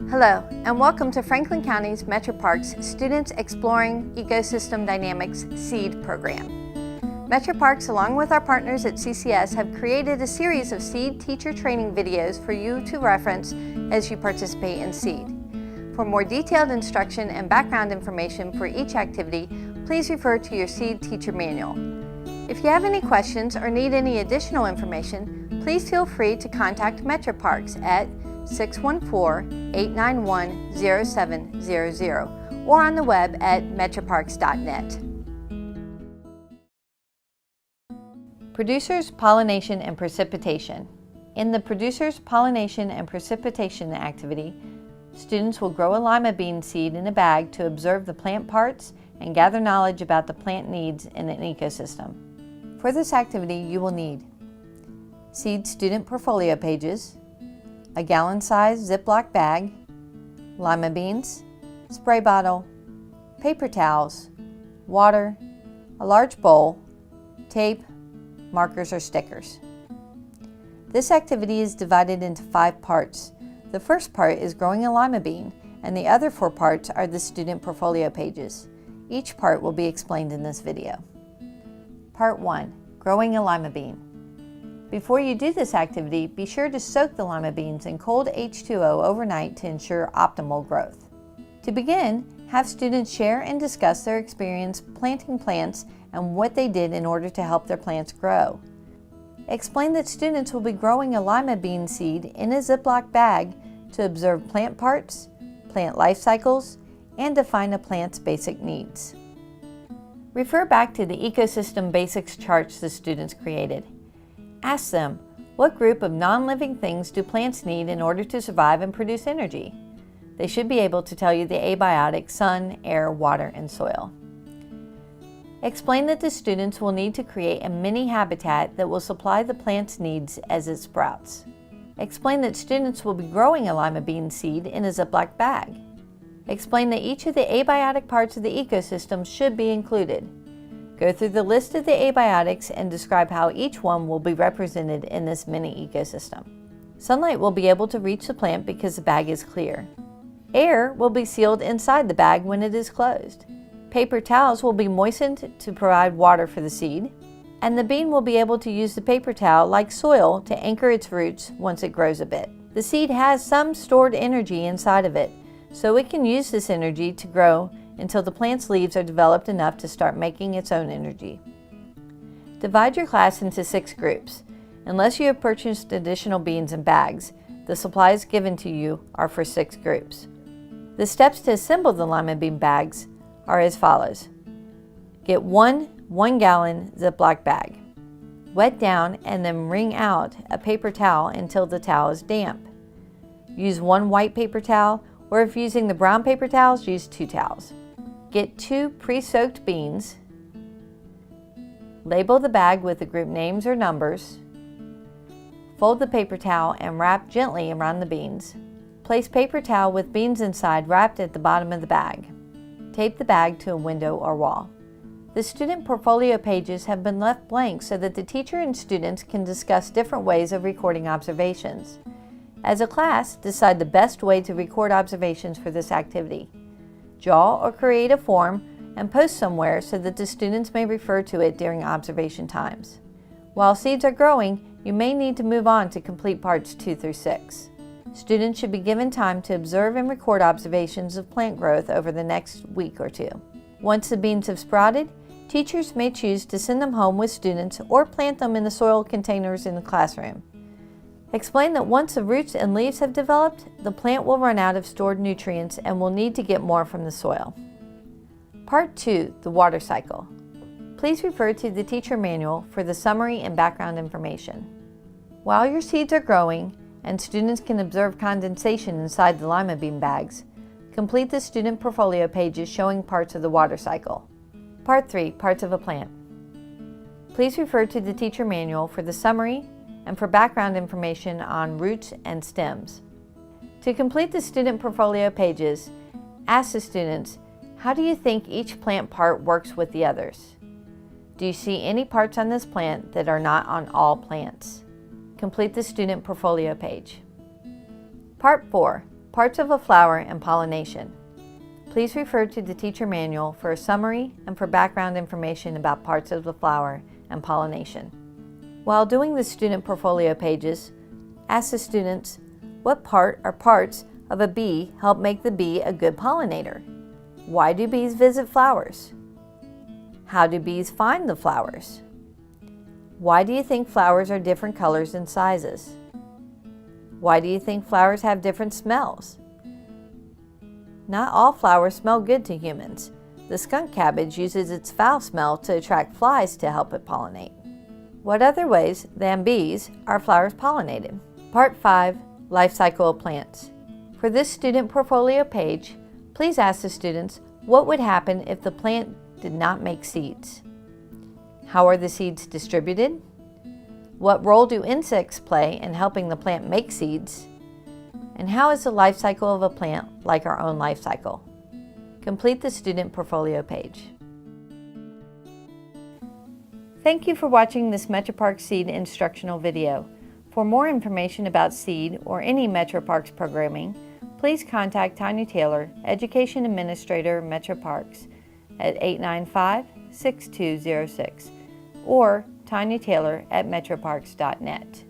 Hello, and welcome to Franklin County's MetroParks Students Exploring Ecosystem Dynamics SEED program. MetroParks, along with our partners at CCS, have created a series of SEED teacher training videos for you to reference as you participate in SEED. For more detailed instruction and background information for each activity, please refer to your SEED teacher manual. If you have any questions or need any additional information, please feel free to contact MetroParks at 614-891-0700 or on the web at metroparks.net. Producers, pollination, and precipitation. In the producers, pollination, and precipitation activity, students will grow a lima bean seed in a bag to observe the plant parts and gather knowledge about the plant needs in an ecosystem. For this activity, you will need SEED student portfolio pages, a gallon-sized Ziploc bag, lima beans, spray bottle, paper towels, water, a large bowl, tape, markers or stickers. This activity is divided into 5 parts. The first part is growing a lima bean, and the other 4 parts are the student portfolio pages. Each part will be explained in this video. Part 1. Growing a lima bean. Before you do this activity, be sure to soak the lima beans in cold H2O overnight to ensure optimal growth. To begin, have students share and discuss their experience planting plants and what they did in order to help their plants grow. Explain that students will be growing a lima bean seed in a Ziploc bag to observe plant parts, plant life cycles, and define a plant's basic needs. Refer back to the ecosystem basics charts the students created. Ask them, what group of non-living things do plants need in order to survive and produce energy? They should be able to tell you the abiotic sun, air, water, and soil. Explain that the students will need to create a mini habitat that will supply the plant's needs as it sprouts. Explain that students will be growing a lima bean seed in a Ziploc bag. Explain that each of the abiotic parts of the ecosystem should be included. Go through the list of the abiotics and describe how each one will be represented in this mini ecosystem. Sunlight will be able to reach the plant because the bag is clear. Air will be sealed inside the bag when it is closed. Paper towels will be moistened to provide water for the seed, and the bean will be able to use the paper towel like soil to anchor its roots once it grows a bit. The seed has some stored energy inside of it, so it can use this energy to grow until the plant's leaves are developed enough to start making its own energy. Divide your class into 6 groups. Unless you have purchased additional beans and bags, the supplies given to you are for 6 groups. The steps to assemble the lima bean bags are as follows. Get one 1-gallon Ziploc bag. Wet down and then wring out a paper towel until the towel is damp. Use 1 white paper towel, or if using the brown paper towels, use 2 towels. Get 2 pre-soaked beans. Label the bag with the group names or numbers. Fold the paper towel and wrap gently around the beans. Place paper towel with beans inside wrapped at the bottom of the bag. Tape the bag to a window or wall. The student portfolio pages have been left blank so that the teacher and students can discuss different ways of recording observations. As a class, decide the best way to record observations for this activity. Draw or create a form and post somewhere so that the students may refer to it during observation times. While seeds are growing, you may need to move on to complete parts 2 through 6. Students should be given time to observe and record observations of plant growth over the next week or 2. Once the beans have sprouted, teachers may choose to send them home with students or plant them in the soil containers in the classroom. Explain that once the roots and leaves have developed, the plant will run out of stored nutrients and will need to get more from the soil. Part 2, the water cycle. Please refer to the teacher manual for the summary and background information. While your seeds are growing and students can observe condensation inside the lima bean bags, complete the student portfolio pages showing parts of the water cycle. Part 3, parts of a plant. Please refer to the teacher manual for the summary and for background information on roots and stems. To complete the student portfolio pages, ask the students, how do you think each plant part works with the others? Do you see any parts on this plant that are not on all plants? Complete the student portfolio page. Part 4, Parts of a flower and pollination. Please refer to the teacher manual for a summary and for background information about parts of the flower and pollination. While doing the student portfolio pages, ask the students what part or parts of a bee help make the bee a good pollinator. Why do bees visit flowers? How do bees find the flowers? Why do you think flowers are different colors and sizes? Why do you think flowers have different smells? Not all flowers smell good to humans. The skunk cabbage uses its foul smell to attract flies to help it pollinate. What other ways than bees are flowers pollinated? Part 5, Life Cycle of Plants. For this student portfolio page, please ask the students what would happen if the plant did not make seeds. How are the seeds distributed? What role do insects play in helping the plant make seeds? And how is the life cycle of a plant like our own life cycle? Complete the student portfolio page. Thank you for watching this MetroParks Seed instructional video. For more information about Seed or any MetroParks programming, please contact Tanya Taylor, Education Administrator, MetroParks, at 895-6206 or Tanya Taylor at metroparks.net.